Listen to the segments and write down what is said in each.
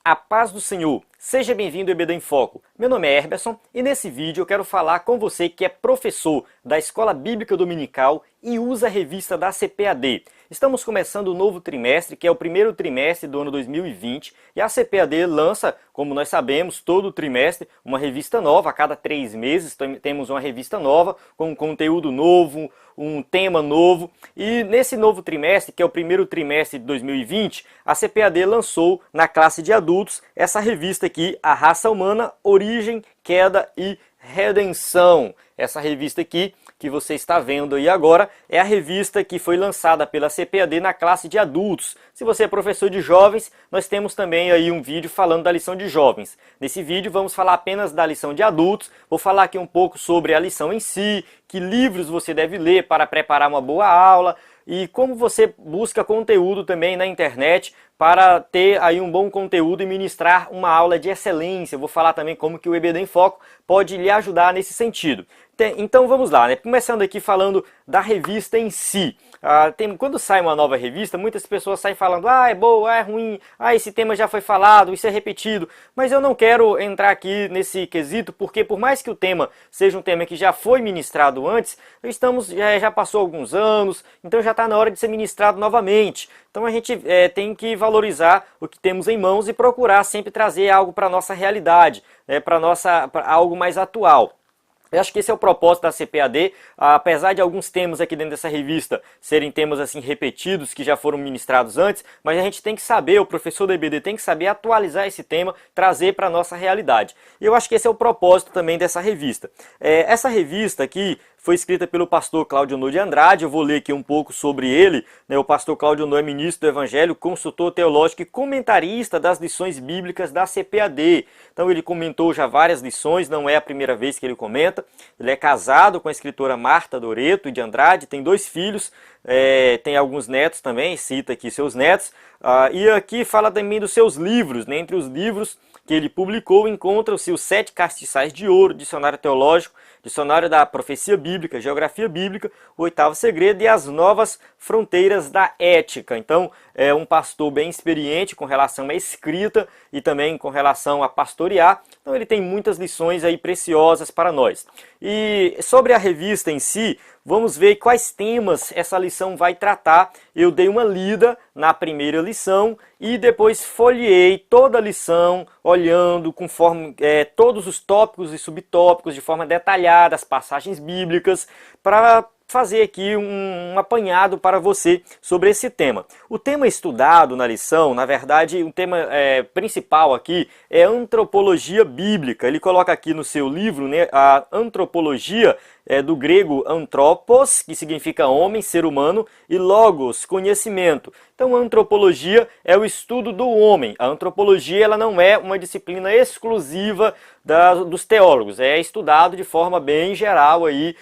A paz do Senhor, seja bem-vindo ao EBD em Foco. Meu nome é Herberson e nesse vídeo eu quero falar com você que é professor da Escola Bíblica Dominical e usa a revista da CPAD. Estamos começando o novo trimestre, que é o primeiro trimestre do ano 2020, e a CPAD lança, como nós sabemos, todo trimestre uma revista nova. A cada 3 meses temos uma revista nova, com um conteúdo novo, um tema novo. E nesse novo trimestre, que é o primeiro trimestre de 2020, a CPAD lançou na classe de adultos essa revista aqui, A Raça Humana, Origem, Queda e Redenção. Essa revista aqui que você está vendo aí agora é a revista que foi lançada pela CPAD na classe de adultos. Se você é professor de jovens, nós temos também aí um vídeo falando da lição de jovens. Nesse vídeo vamos falar apenas da lição de adultos, vou falar aqui um pouco sobre a lição em si, que livros você deve ler para preparar uma boa aula e como você busca conteúdo também na internet para ter aí um bom conteúdo e ministrar uma aula de excelência. Eu vou falar também como que o EBD em Foco pode lhe ajudar nesse sentido. Então vamos lá, né? Começando aqui falando da revista em si. Quando sai uma nova revista, muitas pessoas saem falando, é boa, é ruim, esse tema já foi falado, isso é repetido. Mas eu não quero entrar aqui nesse quesito, porque por mais que o tema seja um tema que já foi ministrado antes, já passou alguns anos, então já está na hora de ser ministrado novamente. Então a gente tem que valorizar o que temos em mãos e procurar sempre trazer algo para a nossa realidade, né, para algo mais atual. Eu acho que esse é o propósito da CPAD, apesar de alguns temas aqui dentro dessa revista serem temas assim repetidos, que já foram ministrados antes, mas a gente tem que saber, o professor da EBD tem que saber atualizar esse tema, trazer para a nossa realidade. E eu acho que esse é o propósito também dessa revista. Essa revista aqui foi escrita pelo pastor Claudionor de Andrade. Eu vou ler aqui um pouco sobre ele. O pastor Claudionor é ministro do Evangelho, consultor teológico e comentarista das lições bíblicas da CPAD. Então ele comentou já várias lições, não é a primeira vez que ele comenta. Ele é casado com a escritora Marta Doreto de Andrade, tem 2 filhos, tem alguns netos também, cita aqui seus netos. E aqui fala também dos seus livros, né? Entre os livros que ele publicou encontram-se os 7 Castiçais de Ouro, Dicionário Teológico, Dicionário da Profecia Bíblica, Geografia Bíblica, O Oitavo Segredo e As Novas Fronteiras da Ética. Então, é um pastor bem experiente com relação à escrita e também com relação a pastorear. Então, ele tem muitas lições aí preciosas para nós. E sobre a revista em si, vamos ver quais temas essa lição vai tratar. Eu dei uma lida na primeira lição e depois folheei toda a lição, olhando conforme todos os tópicos e subtópicos de forma detalhada, as passagens bíblicas, para fazer aqui um apanhado para você sobre esse tema. O tema estudado na lição, na verdade, o tema principal aqui é antropologia bíblica. Ele coloca aqui no seu livro, né, a antropologia do grego anthropos, que significa homem, ser humano, e logos, conhecimento. Então, a antropologia é o estudo do homem. A antropologia ela não é uma disciplina exclusiva dos teólogos. É estudado de forma bem geral, aí,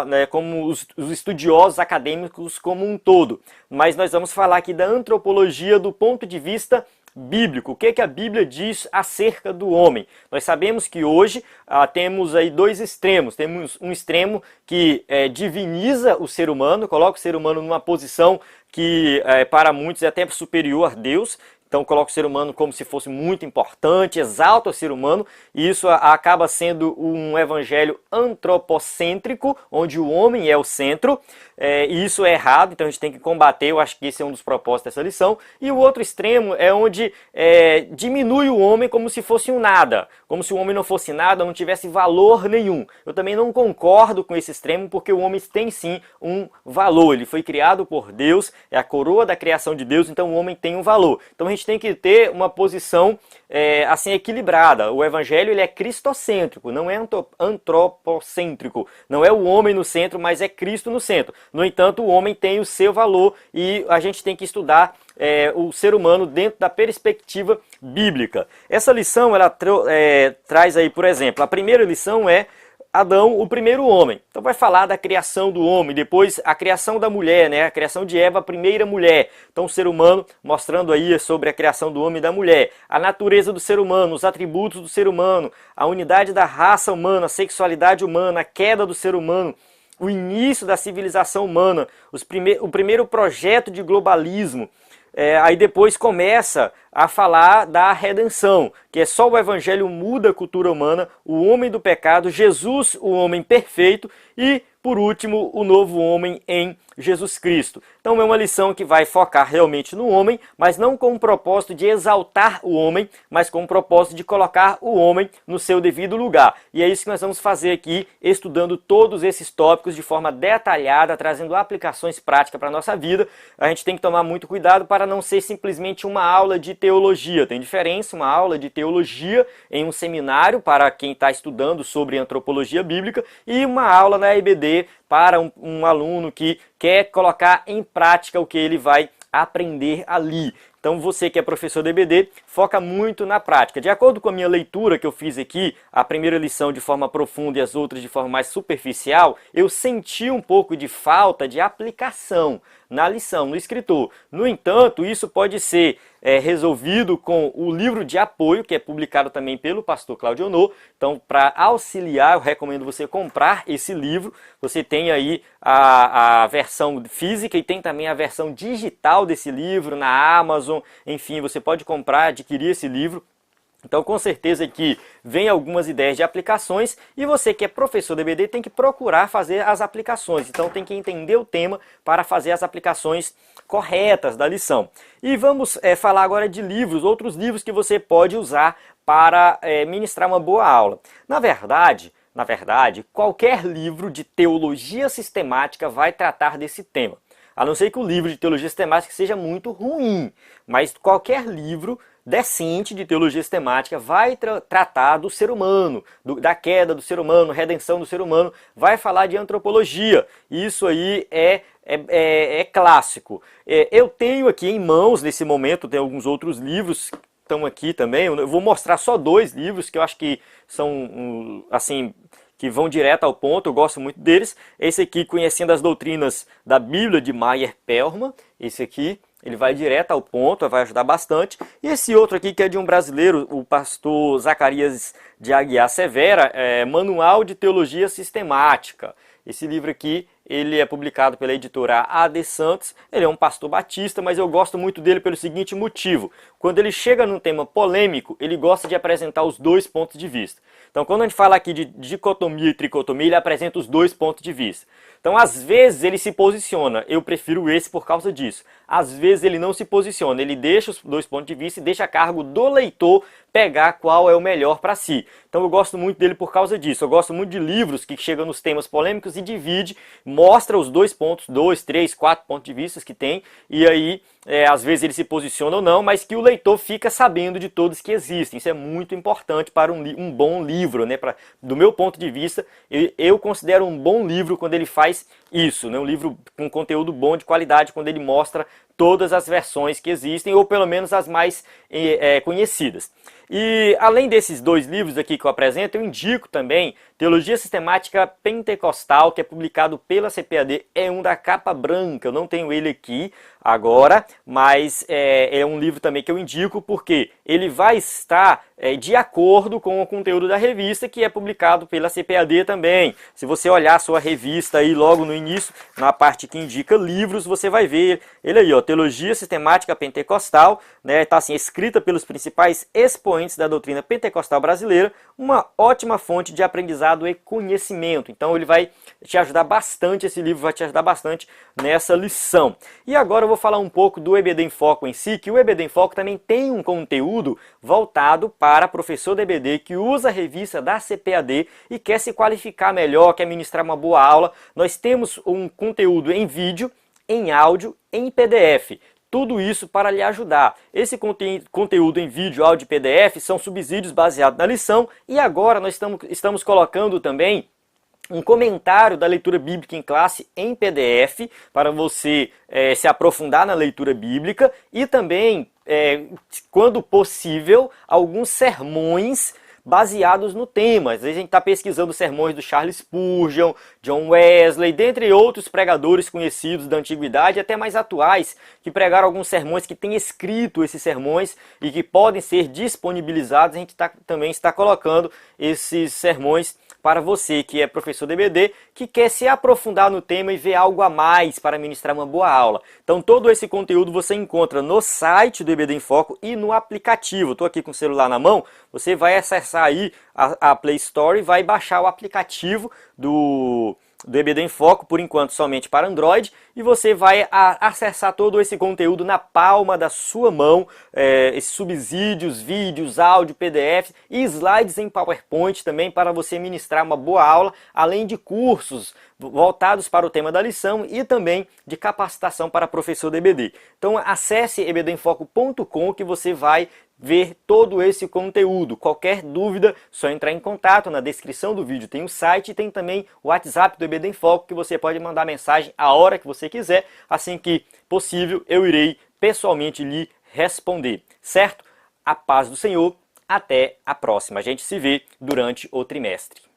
né, como os estudiosos acadêmicos como um todo. Mas nós vamos falar aqui da antropologia do ponto de vista bíblico. O que a Bíblia diz acerca do homem? Nós sabemos que hoje temos aí 2 extremos. Temos um extremo que diviniza o ser humano, coloca o ser humano numa posição que para muitos é até superior a Deus. Então coloca o ser humano como se fosse muito importante, exalta o ser humano, e isso acaba sendo um evangelho antropocêntrico, onde o homem é o centro, e isso é errado, então a gente tem que combater. Eu acho que esse é um dos propósitos dessa lição. E o outro extremo é onde diminui o homem como se fosse um nada, como se o homem não fosse nada, não tivesse valor nenhum. Eu também não concordo com esse extremo, porque o homem tem sim um valor, ele foi criado por Deus, é a coroa da criação de Deus, então o homem tem um valor. Então a gente tem que ter uma posição assim equilibrada. O evangelho ele é cristocêntrico, não é antropocêntrico. Não é o homem no centro, mas é Cristo no centro. No entanto, o homem tem o seu valor e a gente tem que estudar o ser humano dentro da perspectiva bíblica. Essa lição ela traz aí, por exemplo, a primeira lição é Adão, o primeiro homem. Então vai falar da criação do homem, depois a criação da mulher, né? A criação de Eva, a primeira mulher. Então o ser humano, mostrando aí sobre a criação do homem e da mulher, a natureza do ser humano, os atributos do ser humano, a unidade da raça humana, a sexualidade humana, a queda do ser humano, o início da civilização humana, o primeiro projeto de globalismo, aí depois começa a falar da redenção, que é só o Evangelho muda a cultura humana, o homem do pecado, Jesus, o homem perfeito, e, por último, o novo homem em Jesus Cristo. Então é uma lição que vai focar realmente no homem, mas não com o propósito de exaltar o homem, mas com o propósito de colocar o homem no seu devido lugar. E é isso que nós vamos fazer aqui, estudando todos esses tópicos de forma detalhada, trazendo aplicações práticas para a nossa vida. A gente tem que tomar muito cuidado para não ser simplesmente uma aula de teologia. Tem diferença uma aula de teologia em um seminário para quem está estudando sobre antropologia bíblica e uma aula na EBD para um aluno que quer colocar em prática o que ele vai aprender ali. Então você que é professor de EBD, foca muito na prática. De acordo com a minha leitura que eu fiz aqui, a primeira lição de forma profunda e as outras de forma mais superficial, eu senti um pouco de falta de aplicação na lição, no escritor. No entanto, isso pode ser resolvido com o livro de apoio, que é publicado também pelo pastor Claudio Honor. Então, para auxiliar, eu recomendo você comprar esse livro. Você tem aí a versão física e tem também a versão digital desse livro na Amazon. Enfim, você pode comprar, adquirir esse livro. Então, com certeza aqui vem algumas ideias de aplicações e você que é professor de EBD tem que procurar fazer as aplicações. Então, tem que entender o tema para fazer as aplicações corretas da lição. E vamos falar agora de livros, outros livros que você pode usar para ministrar uma boa aula. Na verdade, qualquer livro de teologia sistemática vai tratar desse tema. A não ser que o livro de teologia sistemática seja muito ruim, mas qualquer livro decente de teologia sistemática vai tratar do ser humano, da queda do ser humano, redenção do ser humano, vai falar de antropologia. Isso aí é clássico. Eu tenho aqui em mãos, nesse momento, tem alguns outros livros que estão aqui também. Eu vou mostrar só 2 livros que eu acho que são, assim, que vão direto ao ponto, eu gosto muito deles. Esse aqui, Conhecendo as Doutrinas da Bíblia, de Meyer Perlman. Esse aqui, ele vai direto ao ponto, vai ajudar bastante. E esse outro aqui, que é de um brasileiro, o pastor Zacarias de Aguiar Severa, Manual de Teologia Sistemática. Esse livro aqui, ele é publicado pela editora A.D. Santos. Ele é um pastor batista, mas eu gosto muito dele pelo seguinte motivo. Quando ele chega num tema polêmico, ele gosta de apresentar os 2 pontos de vista. Então, quando a gente fala aqui de dicotomia e tricotomia, ele apresenta os 2 pontos de vista. Então, às vezes ele se posiciona, eu prefiro esse por causa disso. Às vezes ele não se posiciona, ele deixa os 2 pontos de vista e deixa a cargo do leitor pegar qual é o melhor para si. Então eu gosto muito dele por causa disso. Eu gosto muito de livros que chegam nos temas polêmicos e divide, mostra os 2 pontos, 2, 3, 4 pontos de vista que tem, e aí às vezes ele se posiciona ou não, mas que o leitor fica sabendo de todos que existem. Isso é muito importante para um bom livro, né? Do meu ponto de vista, eu considero um bom livro quando ele faz isso, né? Um livro com conteúdo bom, de qualidade, quando ele mostra todas as versões que existem, ou pelo menos as mais conhecidas. E além desses 2 livros aqui que eu apresento, eu indico também Teologia Sistemática Pentecostal, que é publicado pela CPAD, é um da capa branca, eu não tenho ele aqui agora, mas é um livro também que eu indico porque ele vai estar de acordo com o conteúdo da revista, que é publicado pela CPAD também. Se você olhar a sua revista aí logo no início, na parte que indica livros, você vai ver ele aí, ó, Teologia Sistemática Pentecostal, né, tá assim, escrita pelos principais expoentes da doutrina pentecostal brasileira, uma ótima fonte de aprendizado e conhecimento. Então ele vai te ajudar bastante, esse livro vai te ajudar bastante nessa lição. E agora eu vou falar um pouco do EBD em Foco em si, que o EBD em Foco também tem um conteúdo voltado para professor de EBD que usa a revista da CPAD e quer se qualificar melhor, quer ministrar uma boa aula. Nós temos um conteúdo em vídeo, em áudio, em PDF. Tudo isso para lhe ajudar. Esse conteúdo em vídeo, áudio e PDF são subsídios baseados na lição e agora nós estamos colocando também um comentário da leitura bíblica em classe em PDF para você se aprofundar na leitura bíblica e também, quando possível, alguns sermões baseados no tema. Às vezes a gente está pesquisando sermões do Charles Spurgeon, John Wesley, dentre outros pregadores conhecidos da antiguidade, até mais atuais, que pregaram alguns sermões, que têm escrito esses sermões e que podem ser disponibilizados. A gente também está colocando esses sermões para você que é professor de EBD, que quer se aprofundar no tema e ver algo a mais para ministrar uma boa aula. Então todo esse conteúdo você encontra no site do EBD em Foco e no aplicativo. Estou aqui com o celular na mão, você vai acessar aí a Play Store e vai baixar o aplicativo do EBD em Foco, por enquanto somente para Android, e você vai acessar todo esse conteúdo na palma da sua mão, esses subsídios, vídeos, áudio, PDF e slides em PowerPoint também para você ministrar uma boa aula, além de cursos voltados para o tema da lição e também de capacitação para professor de EBD. Então acesse ebdemfoco.com que você vai ver todo esse conteúdo. Qualquer dúvida, só entrar em contato. Na descrição do vídeo tem o site e tem também o WhatsApp do EBD em Foco, que você pode mandar mensagem a hora que você quiser. Assim que possível, eu irei pessoalmente lhe responder. Certo? A paz do Senhor. Até a próxima. A gente se vê durante o trimestre.